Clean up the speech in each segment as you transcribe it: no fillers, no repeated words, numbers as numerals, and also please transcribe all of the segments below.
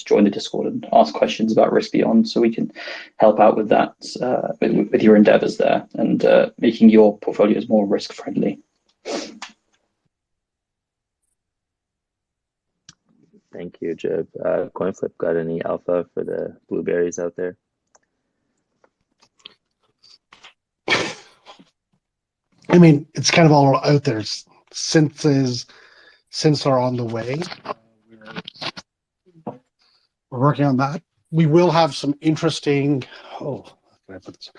join the Discord and ask questions about Risk Beyond, so we can help out with that, with your endeavors there, and making your portfolios more risk friendly. Thank you, Jib. CoinFlip, got any alpha for the blueberries out there? I mean, it's kind of all out there. Since are on the way. We're working on that. We will have some interesting. Oh, how can I put this?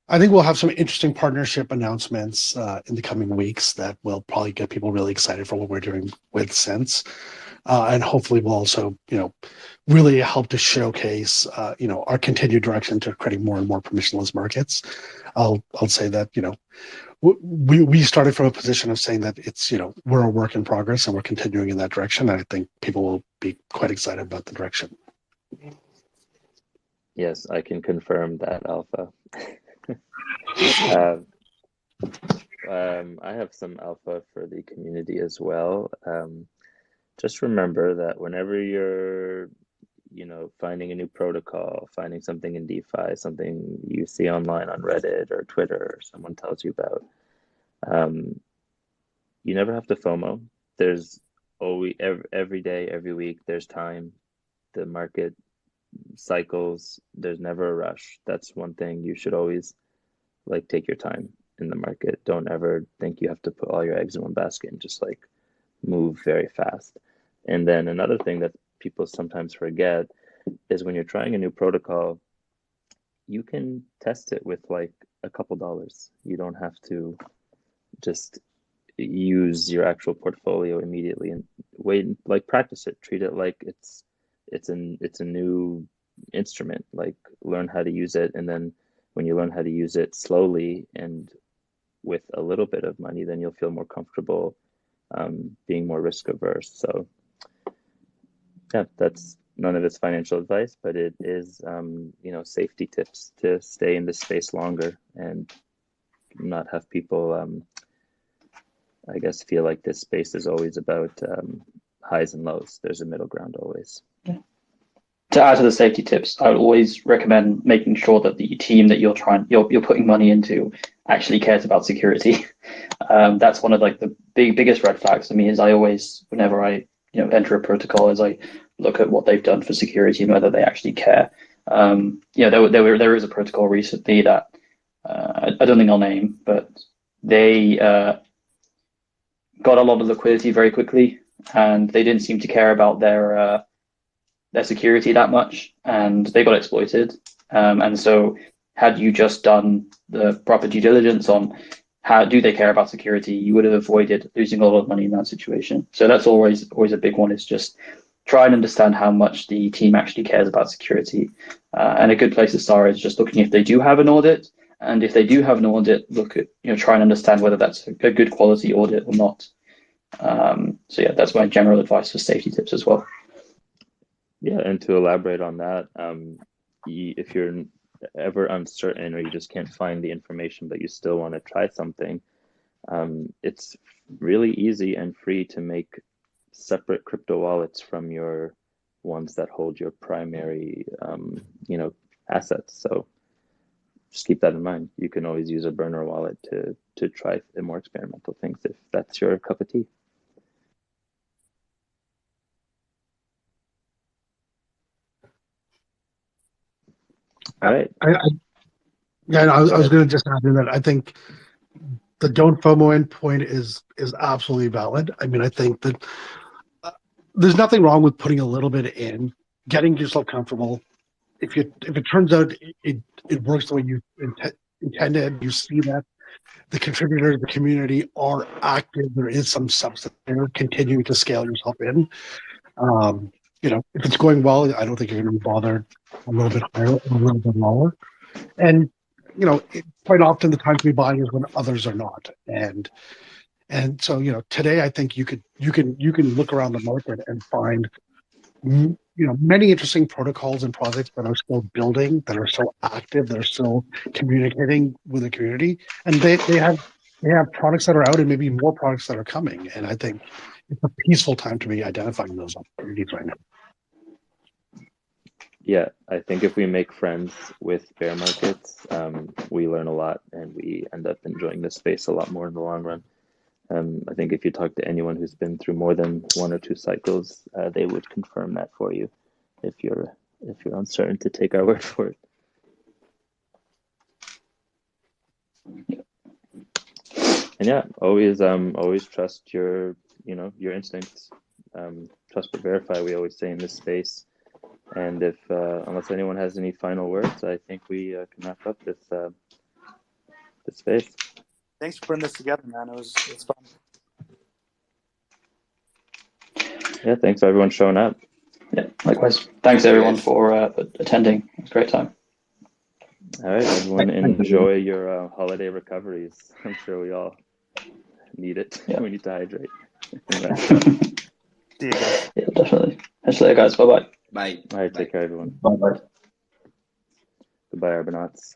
I think we'll have some interesting partnership announcements in the coming weeks that will probably get people really excited for what we're doing with Sense, and hopefully will also, really help to showcase, our continued direction to creating more and more permissionless markets. I'll say that, we started from a position of saying that it's, we're a work in progress and we're continuing in that direction. And I think people will be quite excited about the direction. Yes, I can confirm that, Alpha. I have some alpha for the community as well. Just remember that whenever you're, finding a new protocol, finding something in DeFi, something you see online on Reddit or Twitter, or someone tells you about, you never have to FOMO. There's always, every day, every week, there's time. The market cycles, there's never a rush. That's one thing you should always take your time in the market. Don't ever think you have to put all your eggs in one basket and just move very fast. And then another thing that people sometimes forget is when you're trying a new protocol, you can test it with a couple dollars. You don't have to just use your actual portfolio immediately and wait, practice it, treat it like it's a new instrument. Learn how to use it, and then when you learn how to use it slowly and with a little bit of money, then you'll feel more comfortable being more risk averse. So yeah, that's none of it's financial advice, but it is safety tips to stay in this space longer and not have people I guess feel like this space is always about highs and lows. There's a middle ground always. Yeah. To add to the safety tips, I would always recommend making sure that the team that you're putting money into actually cares about security. That's one of the biggest red flags to me. Is I always, whenever I enter a protocol, is I look at what they've done for security and whether they actually care. There is a protocol recently that I don't think I'll name, but they got a lot of liquidity very quickly, and they didn't seem to care about their security that much, and they got exploited. And so had you just done the proper due diligence on how do they care about security, you would have avoided losing a lot of money in that situation. So that's always a big one, is just try and understand how much the team actually cares about security. And a good place to start is just looking if they do have an audit. And if they do have an audit, look at, try and understand whether that's a good quality audit or not. So yeah, that's my general advice for safety tips as well. Yeah, and to elaborate on that, if you're ever uncertain or you just can't find the information, but you still want to try something, it's really easy and free to make separate crypto wallets from your ones that hold your primary, assets. So just keep that in mind. You can always use a burner wallet to try more experimental things if that's your cup of tea. All right. I was going to just add in that I think the don't FOMO endpoint is absolutely valid. I mean, I think that there's nothing wrong with putting a little bit in, getting yourself comfortable. If it turns out it works the way you intended, you see that the contributors, the community are active, there is some substance there, continuing to scale yourself in. If it's going well, I don't think you're going to be bothered a little bit higher or a little bit lower. And quite often the time to be buying is when others are not. And so today I think you can look around the market and find many interesting protocols and projects that are still building, that are still active, that are still communicating with the community, and they have products that are out and maybe more products that are coming. And I think it's a peaceful time to be identifying those opportunities right now. Yeah, I think if we make friends with bear markets, we learn a lot and we end up enjoying this space a lot more in the long run. I think if you talk to anyone who's been through more than one or two cycles, they would confirm that for you if you're uncertain to take our word for it. And yeah, always trust your instincts. Trust but verify, we always say in this space. And if unless anyone has any final words, I think we can wrap up this space. Thanks for putting this together, man. It's fun. Yeah, thanks everyone showing up. Yeah, likewise. Thanks everyone for attending. It was a great time. All right, everyone, enjoy your holiday recoveries. I'm sure we all need it. Yeah. We need to hydrate. See you guys. Yeah, definitely. Catch you later, guys. Bye-bye. Bye. All right, take care, everyone. Bye-bye. Goodbye, Arbonauts.